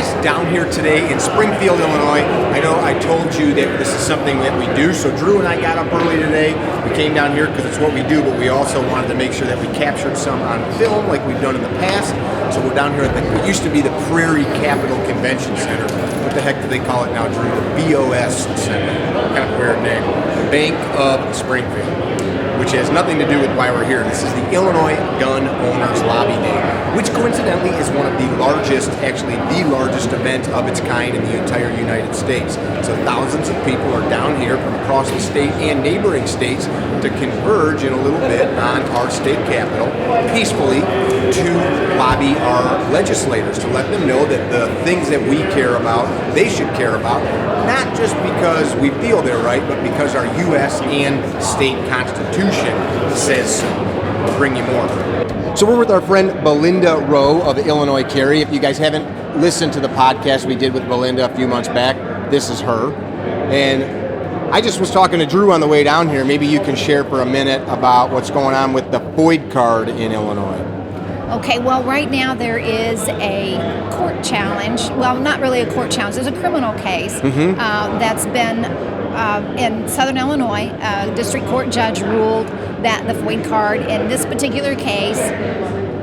guys, down here today in Springfield, Illinois. I know I told you that this is something that we do, so Drew and I got up early today. We came down here because it's what we do, but we also wanted to make sure that we captured some on film like we've done in the past. So we're down here at what used to be the Prairie Capital Convention Center. What the heck do they call it now, Drew? The BOS Center. Kind of weird name. Bank of Springfield, which has nothing to do with why we're here. This is the Illinois Gun Owners Lobby Day, which coincidentally is one of the largest, actually the largest event of its kind in the entire United States. So thousands of people are down here from across the state and neighboring states to converge in a little bit on our state capitol peacefully to lobby our legislators, to let them know that the things that we care about, they should care about, not just because we feel they're right, but because our U.S. and state constitution says so. We'll bring you more. So we're with our friend Valinda Rowe of Illinois Carry. If you guys haven't listened to the podcast we did with Valinda a few months back, this is her. And I just was talking to Drew on the way down here. Maybe you can share for a minute about what's going on with the FOID card in Illinois. Okay, well, right now there is a court challenge. Well, not really a court challenge. There's a criminal case that's been in Southern Illinois. A district court judge ruled that the FOID card in this particular case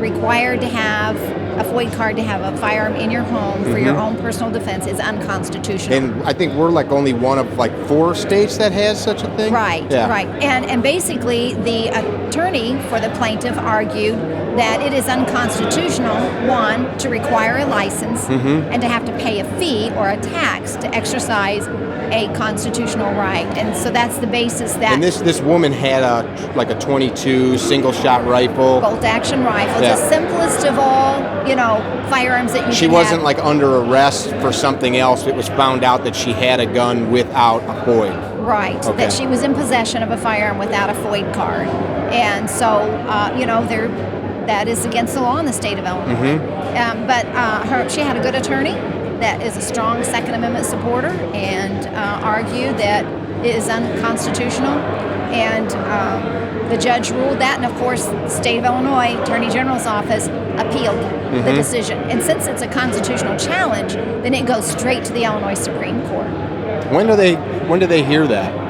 required to have a FOID card to have a firearm in your home for your own personal defense is unconstitutional. And I think we're like only one of like 4 states that has such a thing? Right, right. And basically the attorney for the plaintiff argued that it is unconstitutional, one, to require a license and to have to pay a fee or a tax to exercise a constitutional right. And so that's the basis that... And this woman had a 22 single-shot rifle. Bolt-action rifle. It's the simplest of all, firearms that you She wasn't like under arrest for something else. It was found out that she had a gun without a FOID. Right, that she was in possession of a firearm without a FOID card. And so, that is against the law in the state of Illinois. But she had a good attorney that is a strong Second Amendment supporter and argued that it is unconstitutional. And the judge ruled that, and of course, the state of Illinois Attorney General's office appealed the decision. And since it's a constitutional challenge, then it goes straight to the Illinois Supreme Court. When do they hear that?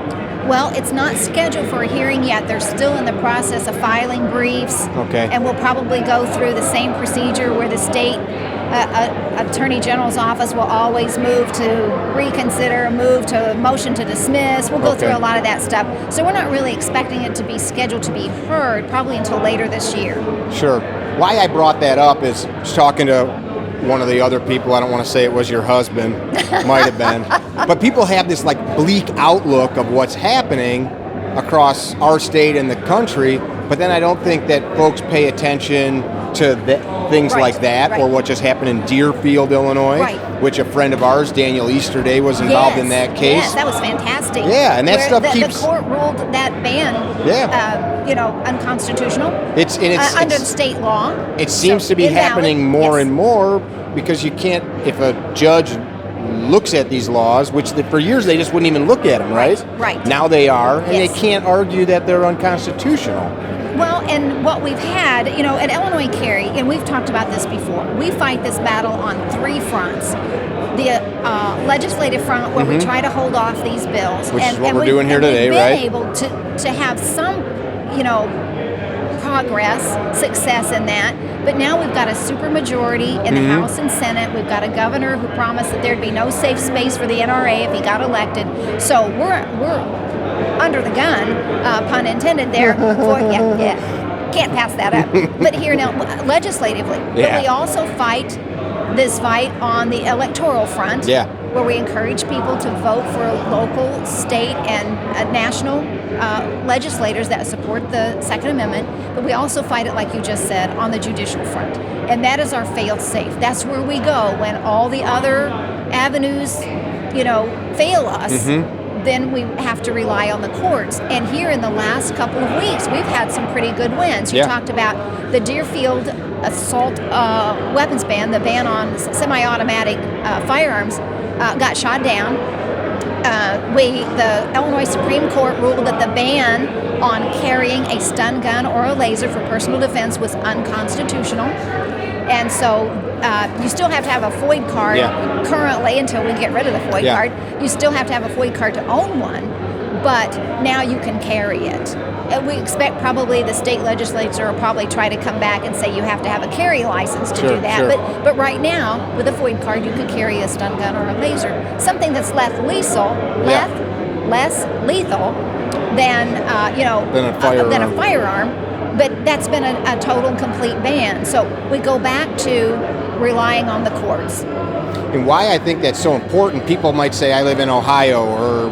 Well, it's not scheduled for a hearing yet. They're still in the process of filing briefs. Okay. And we'll probably go through the same procedure where the state Attorney General's office will always move to reconsider, move to motion to dismiss. We'll go through a lot of that stuff. So we're not really expecting it to be scheduled to be heard probably until later this year. Sure. Why I brought that up is talking to one of the other people. I don't want to say it was your husband. Might have been. But people have this like bleak outlook of what's happening across our state and the country, but then I don't think that folks pay attention to things like that or what just happened in Deerfield, Illinois, which a friend of ours, Daniel Easterday, was involved in that case. Yes, that was fantastic. Yeah, and that stuff keeps... The court ruled that ban, unconstitutional under state law. It seems to be happening more and more because you can't, if a judge looks at these laws, which for years they just wouldn't even look at them, right? Right. Now they are, and they can't argue that they're unconstitutional. Well, and what we've had, at Illinois Carry, and we've talked about this before, we fight this battle on 3 fronts. The legislative front, where we try to hold off these bills. Which is what we're doing here today, right? We've been able to have some, progress, success in that. But now we've got a supermajority in the House and Senate. We've got a governor who promised that there'd be no safe space for the NRA if he got elected. So we're under the gun, pun intended there. Can't pass that up. But here now, legislatively. But we also fight this fight on the electoral front, where we encourage people to vote for local, state, and national legislators that support the Second Amendment. But we also fight it, like you just said, on the judicial front. And that is our fail-safe. That's where we go when all the other avenues, fail us. Then we have to rely on the courts. And here in the last couple of weeks, we've had some pretty good wins. You talked about the Deerfield assault weapons ban, the ban on semi-automatic firearms, got shot down. The Illinois Supreme Court ruled that the ban on carrying a stun gun or a laser for personal defense was unconstitutional. And so you still have to have a FOID card currently until we get rid of the FOID card. You still have to have a FOID card to own one, but now you can carry it. And we expect probably the state legislature will probably try to come back and say you have to have a carry license to do that. But right now, with a FOID card, you could carry a stun gun or a laser, something that's less lethal than than a firearm. But that's been a total and complete ban. So we go back to relying on the courts. And why I think that's so important, people might say, I live in Ohio or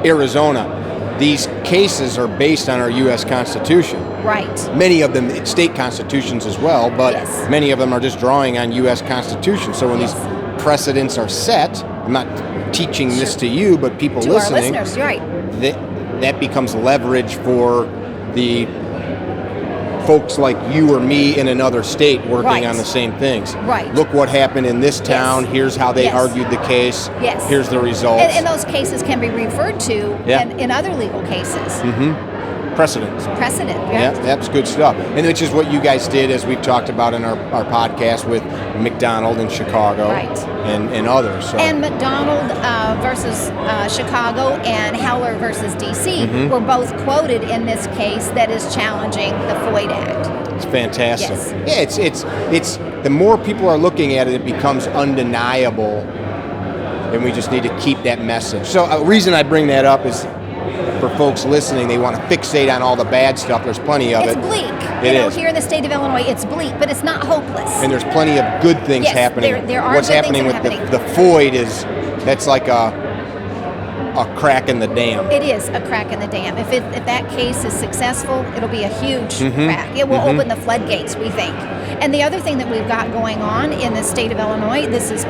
Arizona. These cases are based on our U.S. Constitution. Right. Many of them, state constitutions as well, but many of them are just drawing on U.S. Constitution. So when these precedents are set, I'm not teaching this to you, but people listening, our listeners, you're right. That becomes leverage for the folks like you or me in another state working on the same things. Right. Look what happened in this town. Here's how they argued the case. Here's the results. And those cases can be referred to in other legal cases. Precedent. Yeah, that's good stuff. And which is what you guys did, as we've talked about in our podcast with McDonald in Chicago and others. So. And McDonald versus Chicago and Heller versus D.C. were both quoted in this case that is challenging the FOID Act. It's fantastic. Yeah, it's the more people are looking at it, it becomes undeniable, and we just need to keep that message. So a reason I bring that up is, for folks listening, they want to fixate on all the bad stuff. There's plenty of it. It's bleak. It is. Here in the state of Illinois, it's bleak, but it's not hopeless. And there's plenty of good things happening. There are What's good happening things with the FOID that's like a crack in the dam. It is a crack in the dam. If that case is successful, it'll be a huge crack. It will open the floodgates, we think. And the other thing that we've got going on in the state of Illinois, this is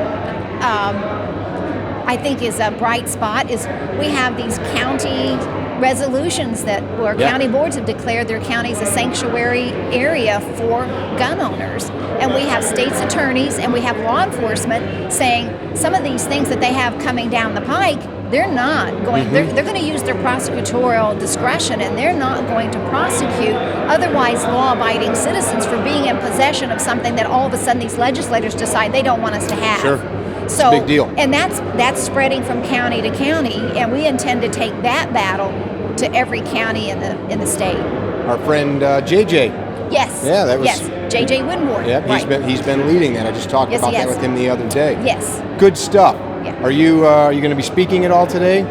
I think is a bright spot, is we have these county resolutions where county boards have declared their counties a sanctuary area for gun owners. And we have state's attorneys and we have law enforcement saying some of these things that they have coming down the pike, they're not going, they're going to use their prosecutorial discretion, and they're not going to prosecute otherwise law-abiding citizens for being in possession of something that all of a sudden these legislators decide they don't want us to have. So, big deal. And that's spreading from county to county, and we intend to take that battle to every county in the state. Our friend JJ. Yes. Yeah, that was JJ Winward. Yeah, he's been leading that. I just talked about that with him the other day. Yes. Good stuff. Yeah. Are you going to be speaking at all today?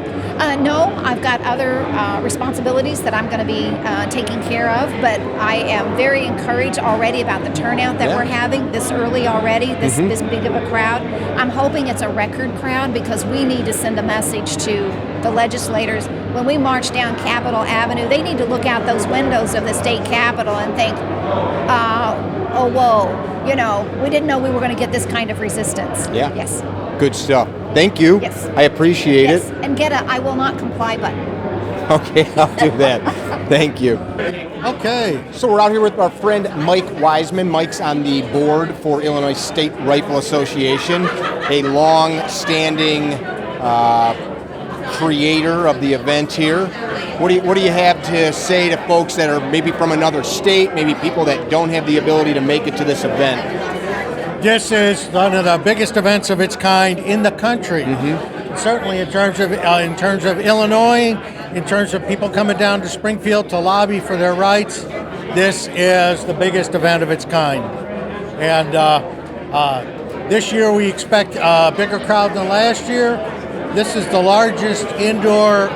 No, I've got other responsibilities that I'm going to be taking care of, but I am very encouraged already about the turnout that we're having this early already, this big of a crowd. I'm hoping it's a record crowd because we need to send a message to the legislators. When we march down Capitol Avenue, they need to look out those windows of the state capitol and think, oh, whoa, we didn't know we were going to get this kind of resistance. Yeah. Yes. Good stuff. Thank you. Yes. I appreciate it. And get a I will not comply button. Okay, I'll do that. Thank you. Okay, so we're out here with our friend Mike Weisman. Mike's on the board for Illinois State Rifle Association, a long-standing creator of the event here. What do you have to say to folks that are maybe from another state, maybe people that don't have the ability to make it to this event? This is one of the biggest events of its kind in the country. Certainly in terms of Illinois, in terms of people coming down to Springfield to lobby for their rights, this is the biggest event of its kind. And this year we expect a bigger crowd than last year. This is the largest indoor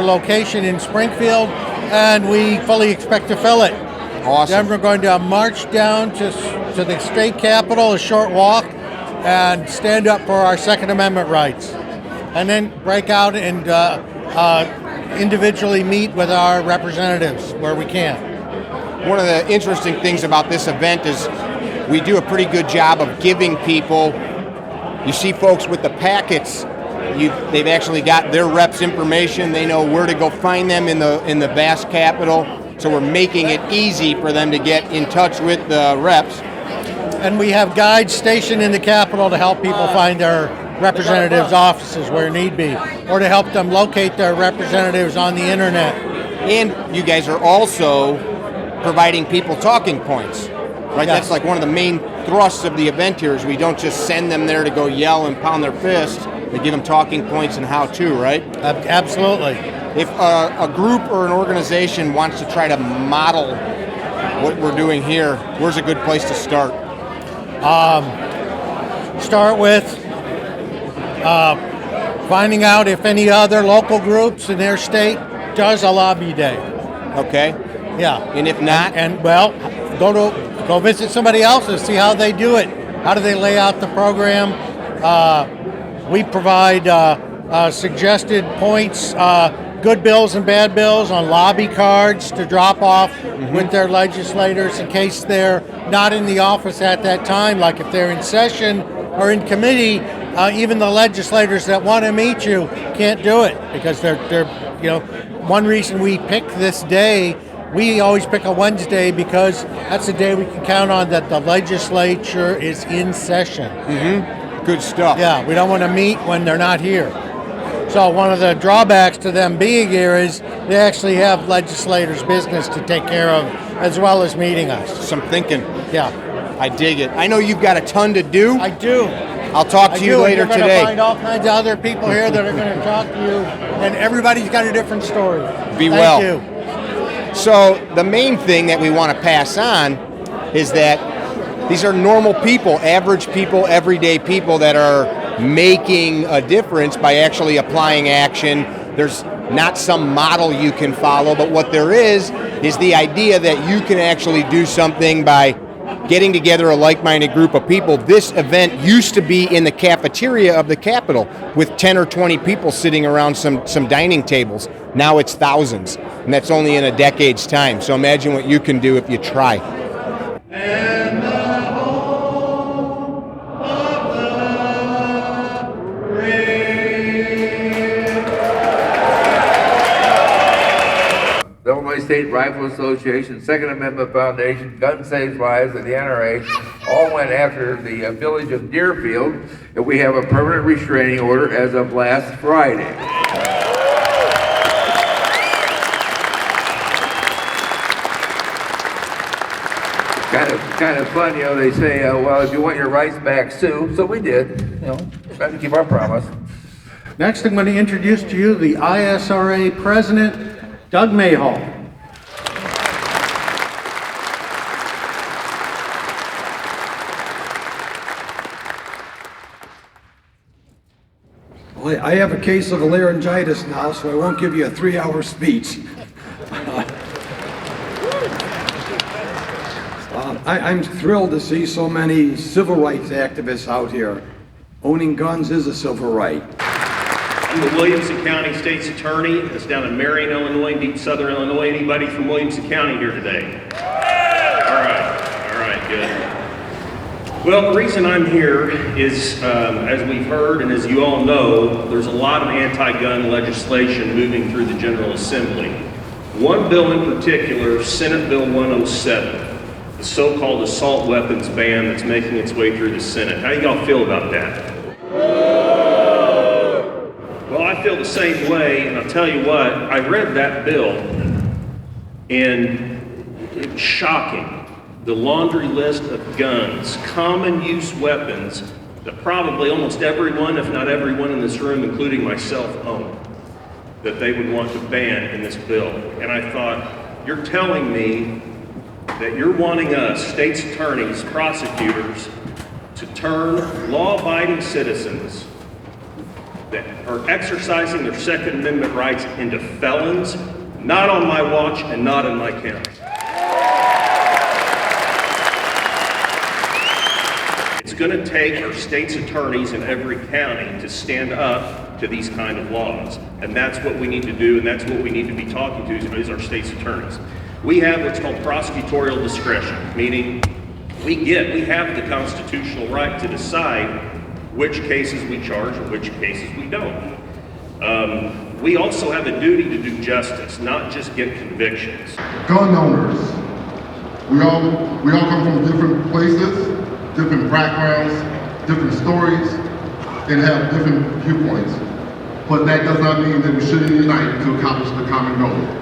location in Springfield, and we fully expect to fill it. Awesome. Then we're going to march down to the state capitol, a short walk, and stand up for our Second Amendment rights. And then break out and individually meet with our representatives where we can. One of the interesting things about this event is we do a pretty good job of giving people, you see folks with the packets, they've actually got their reps' information, they know where to go find them in the vast capitol. So we're making it easy for them to get in touch with the reps. And we have guides stationed in the Capitol to help people find their representatives' offices where need be, or to help them locate their representatives on the internet. And you guys are also providing people talking points. right? Yes. That's like one of the main thrusts of the event here is we don't just send them there to go yell and pound their fist. We give them talking points and how-to, right? Absolutely. If a group or an organization wants to try to model what we're doing here, where's a good place to start? Start with finding out if any other local groups in their state does a lobby day. Okay. Yeah. And if not? And well, go visit somebody else and see how they do it. How do they lay out the program? We provide suggested points, good bills and bad bills on lobby cards to drop off with their legislators in case they're not in the office at that time. Like if they're in session or in committee, even the legislators that want to meet you can't do it because they're one reason we pick this day. We always pick a Wednesday because that's the day we can count on that the legislature is in session. Good stuff. Yeah, we don't want to meet when they're not here. So one of the drawbacks to them being here is they actually have legislators' business to take care of as well as meeting us. Some thinking. Yeah. I dig it. I know you've got a ton to do. I do. I'll talk to you later You're today. You're going to find all kinds of other people here that are going to talk to you, and everybody's got a different story. Be Thank well. you. So the main thing that we want to pass on is that these are normal people, average people, everyday people that are making a difference by actually applying action. There's not some model you can follow, but what there is the idea that you can actually do something by getting together a like-minded group of people. This event used to be in the cafeteria of the Capitol with 10 or 20 people sitting around some dining tables. Now it's thousands, and that's only in a decade's time. So imagine what you can do if you try. The Illinois State Rifle Association, Second Amendment Foundation, Gun Saves Lives, and the NRA all went after the village of Deerfield, and we have a permanent restraining order as of last Friday. Kind of fun, they say, well, if you want your rights back, sue. So we did, tried to keep our promise. Next, I'm going to introduce to you the ISRA President, Doug Mayhall. Well, I have a case of laryngitis now, so I won't give you a 3-hour speech. I'm thrilled to see so many civil rights activists out here. Owning guns is a civil right. I'm the Williamson County State's Attorney. That's down in Marion, Illinois, deep southern Illinois. Anybody from Williamson County here today? All right, good. Well, the reason I'm here is, as we've heard and as you all know, there's a lot of anti-gun legislation moving through the General Assembly. One bill in particular, Senate Bill 107, the so-called assault weapons ban that's making its way through the Senate. How do y'all feel about that? Well, I feel the same way, and I'll tell you what, I read that bill, and it was shocking. The laundry list of guns, common use weapons, that probably almost everyone, if not everyone in this room, including myself, own, that they would want to ban in this bill. And I thought, you're telling me that you're wanting us, state's attorneys, prosecutors, to turn law-abiding citizens that are exercising their Second Amendment rights into felons? Not on my watch and not in my county. It's going to take our state's attorneys in every county to stand up to these kind of laws. And that's what we need to do, and that's what we need to be talking to is our state's attorneys. We have what's called prosecutorial discretion, meaning we have the constitutional right to decide which cases we charge and which cases we don't. We also have a duty to do justice, not just get convictions. Gun owners, we all come from different places, different backgrounds, different stories, and have different viewpoints. But that does not mean that we shouldn't unite to accomplish the common goal.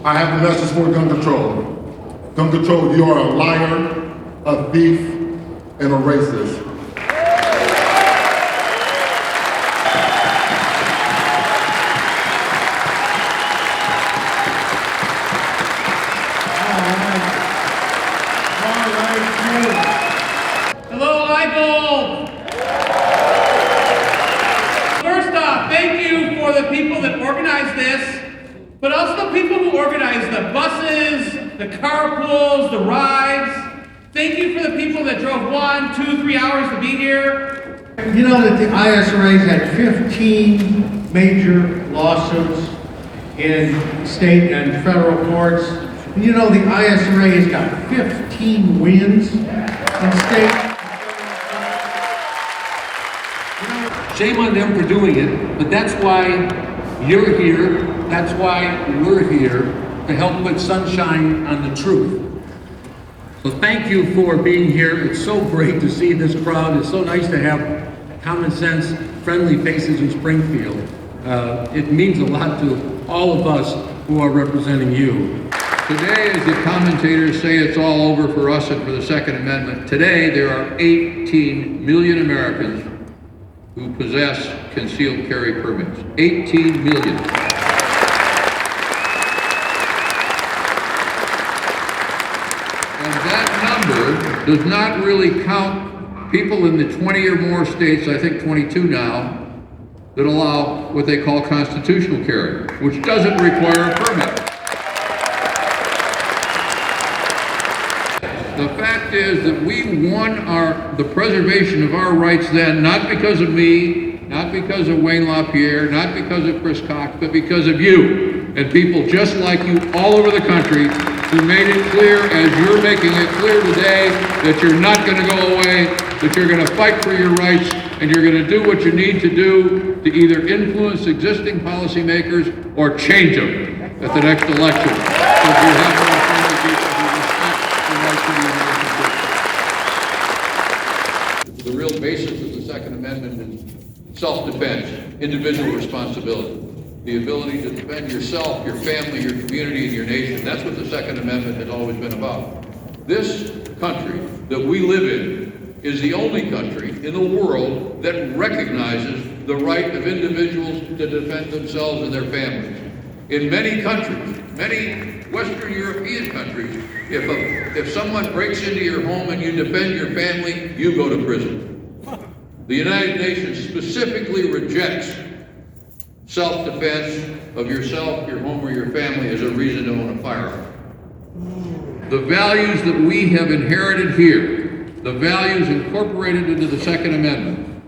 I have a message for gun control. Gun control, you are a liar, a thief, and a racist. Hello, IGOLD! First off, thank you for the people that organized this, but also the people who organized the buses, the carpools, the rides. Thank you for the people that drove 1, 2, 3 hours to be here. You know that the ISRA's had 15 major lawsuits in state and federal courts. You know the ISRA has got 15 wins in state. Shame on them for doing it, but that's why you're here, that's why we're here, to help put sunshine on the truth. So thank you for being here. It's so great to see this crowd. It's so nice to have common sense, friendly faces in Springfield. It means a lot to all of us who are representing you. Today, as the commentators say, it's all over for us and for the Second Amendment. Today, there are 18 million Americans who possess concealed carry permits. 18 million. And that number does not really count people in the 20 or more states, I think 22 now, that allow what they call constitutional carry, which doesn't require a permit. The fact is that we won the preservation of our rights then, not because of me, not because of Wayne LaPierre, not because of Chris Cox, but because of you and people just like you all over the country who made it clear, as you're making it clear today, that you're not going to go away, that you're going to fight for your rights, and you're going to do what you need to do to either influence existing policymakers or change them at the next election. Because we have more friendly people who respect the rights of the American people. The real basis of the Second Amendment is self-defense, individual responsibility, the ability to defend yourself, your family, your community, and your nation. That's what the Second Amendment has always been about. This country that we live in is the only country in the world that recognizes the right of individuals to defend themselves and their families. In many countries, many Western European countries, if someone breaks into your home and you defend your family, you go to prison. The United Nations specifically rejects self-defense of yourself, your home, or your family as a reason to own a firearm. The values that we have inherited here, the values incorporated into the Second Amendment,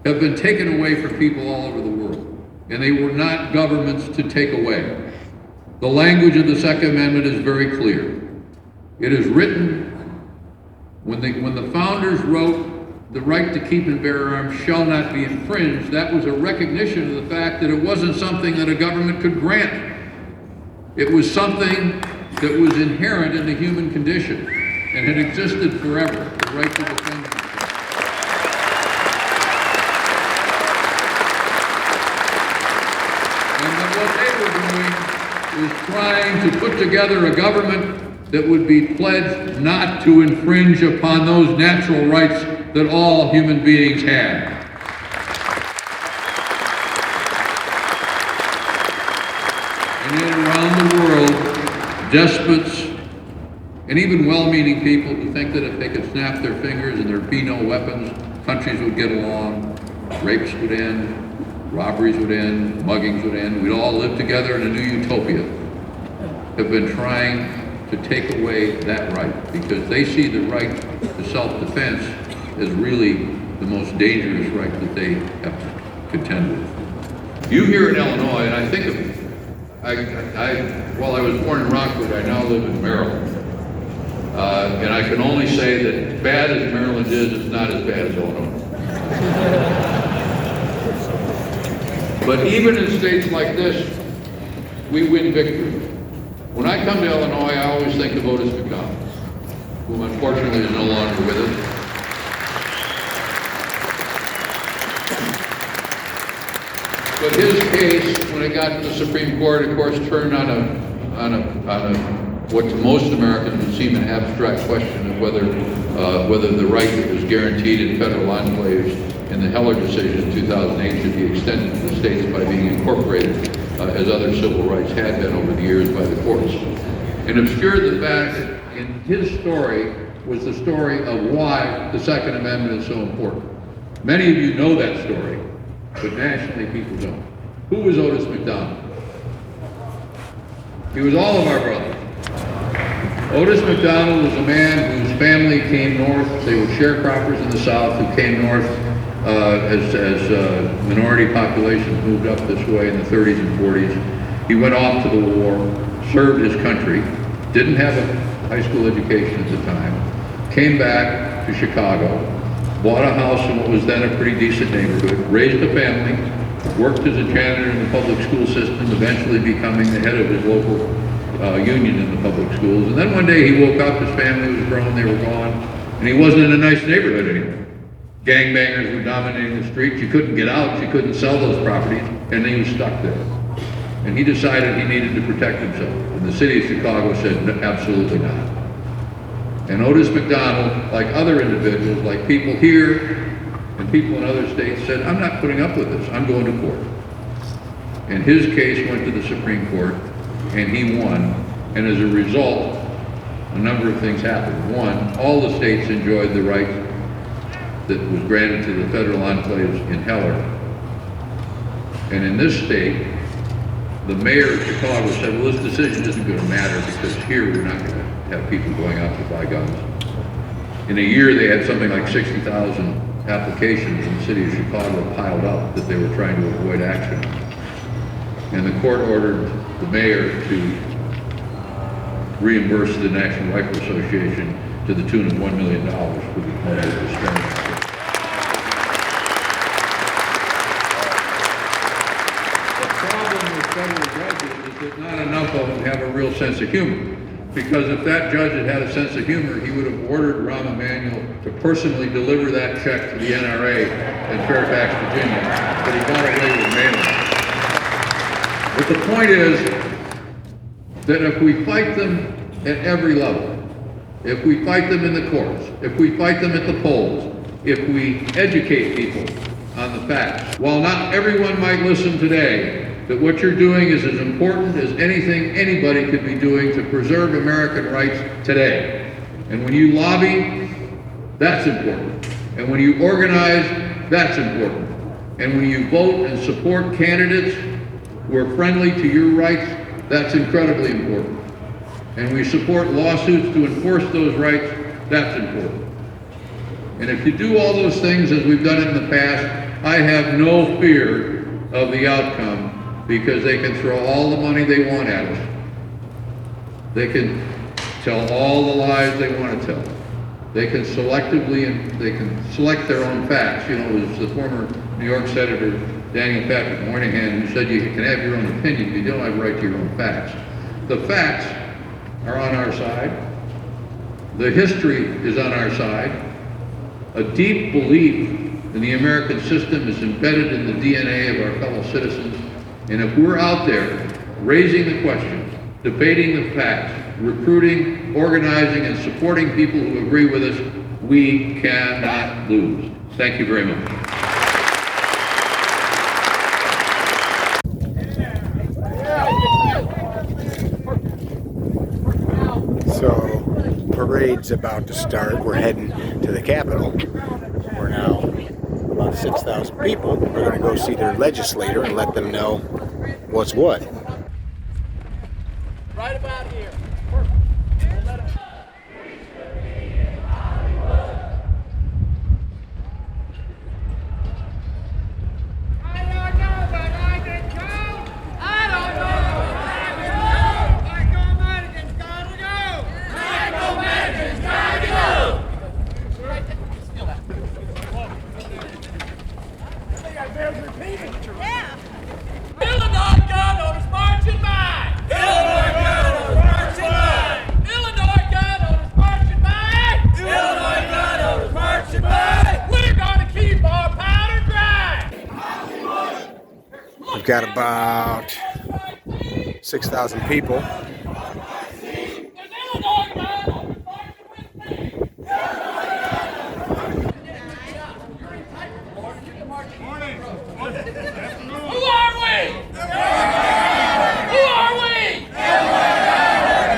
have been taken away from people all over the world, and they were not governments to take away. The language of the Second Amendment is very clear. It is written, when the founders wrote, the right to keep and bear arms shall not be infringed, that was a recognition of the fact that it wasn't something that a government could grant. It was something that was inherent in the human condition and had existed forever, the right to defend yourself. And that what they were doing is trying to put together a government that would be pledged not to infringe upon those natural rights that all human beings have. And yet around the world, despots and even well-meaning people who think that if they could snap their fingers and there'd be no weapons, countries would get along, rapes would end, robberies would end, muggings would end, we'd all live together in a new utopia, have been trying to take away that right because they see the right to self-defense as really the most dangerous right that they have to contend with. You here in Illinois, and I think of, while I was born in Rockford, I now live in Maryland. And I can only say that as bad as Maryland is, it's not as bad as Illinois. But even in states like this, we win victory. When I come to Illinois, I always think of Otis McDonald, who unfortunately is no longer with us. But his case, when it got to the Supreme Court, of course, turned on what to most Americans would seem an abstract question of whether the right that was guaranteed in federal enclaves in the Heller decision in 2008 should be extended to the states by being incorporated as other civil rights had been over the years by the courts. And obscured the fact that in his story was the story of why the Second Amendment is so important. Many of you know that story, but nationally people don't. Who was Otis McDonald? He was all of our brothers. Otis McDonald was a man whose family came north. They were sharecroppers in the South who came north as minority populations moved up this way in the 30s and 40s. He went off to the war, served his country, didn't have a high school education at the time, came back to Chicago, bought a house in what was then a pretty decent neighborhood, raised a family, worked as a janitor in the public school system, eventually becoming the head of his local union in the public schools. And then one day he woke up, his family was grown, they were gone, and he wasn't in a nice neighborhood anymore. Gangbangers were dominating the streets, you couldn't get out, you couldn't sell those properties, and he was stuck there. And he decided he needed to protect himself. And the city of Chicago said, no, absolutely not. And Otis McDonald, like other individuals, like people here and people in other states, said, I'm not putting up with this, I'm going to court. And his case went to the Supreme Court, and he won. And as a result, a number of things happened. One, all the states enjoyed the right that was granted to the federal enclaves in Heller. And in this state, the mayor of Chicago said, well, this decision isn't going to matter because here we're not going to have people going out to buy guns. In a year, they had something like 60,000 applications in the city of Chicago piled up that they were trying to avoid action. And the court ordered the mayor to reimburse the National Rifle Association to the tune of $1 million for the mayor's restraint. That not enough of them have a real sense of humor. Because if that judge had had a sense of humor, he would have ordered Rahm Emanuel to personally deliver that check to the NRA in Fairfax, Virginia, but he got away with mailing it. But the point is that if we fight them at every level, if we fight them in the courts, if we fight them at the polls, if we educate people on the facts, while not everyone might listen today, that what you're doing is as important as anything anybody could be doing to preserve American rights today. And when you lobby, that's important. And when you organize, that's important. And when you vote and support candidates who are friendly to your rights, that's incredibly important. And we support lawsuits to enforce those rights, that's important. And if you do all those things as we've done in the past, I have no fear of the outcome, because they can throw all the money they want at us. They can tell all the lies they want to tell. They can selectively, and they can select their own facts. You know, it was the former New York Senator Daniel Patrick Moynihan who said you can have your own opinion, but you don't have a right to your own facts. The facts are on our side. The history is on our side. A deep belief in the American system is embedded in the DNA of our fellow citizens. And if we're out there raising the questions, debating the facts, recruiting, organizing, and supporting people who agree with us, we cannot lose. Thank you very much. So, parade's about to start. We're heading to the Capitol. We're now about 6,000 people. We're going to go see their legislator and let them know what's what. Right about here. Bill and I got on his got about 6,000 people. Who are we? Who are we?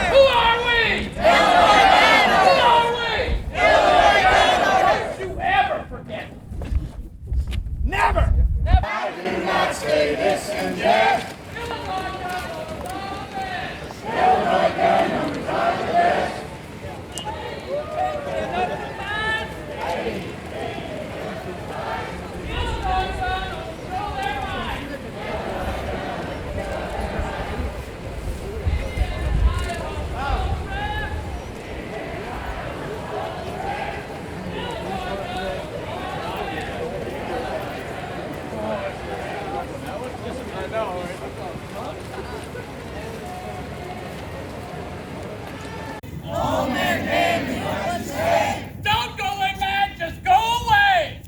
Who are we? Who are we? Don't you ever forget. Never. I do not say this and that. Illinois gun numbers are the best. Don't go away, man. Just go away.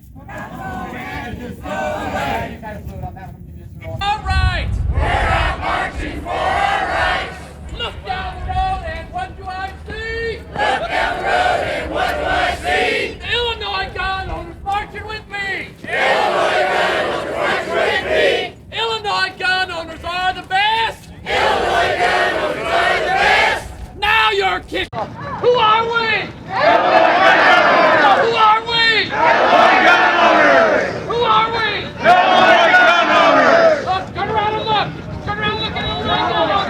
All right. We're out marching for our rights. Look down the road and what do I see? Look down the road and what do I see? The Illinois gun owners marching with me. Illinois gun owners marching with me. Illinois gun owners are the best. Illinois gun owners are the best. Now you're kicking. Who are we? Illinois gun owners. Who are we? Illinois gun owners. Who are we? Illinois gun owners. Look, turn around and look. Turn around and look at Illinois gun owners.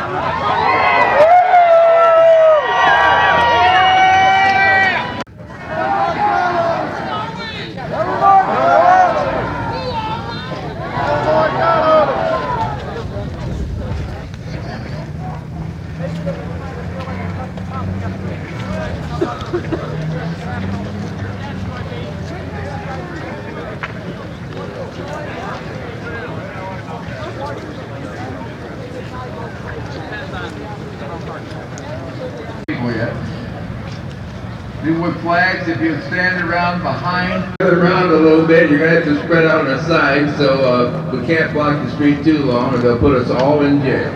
With flags, if you stand around behind, around a little bit, you're gonna have to spread out on the side, so we can't block the street too long, or they'll put us all in jail.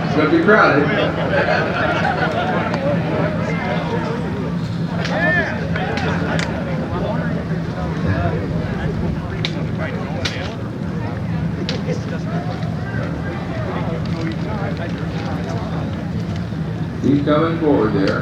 It's gonna be crowded. He's coming forward there.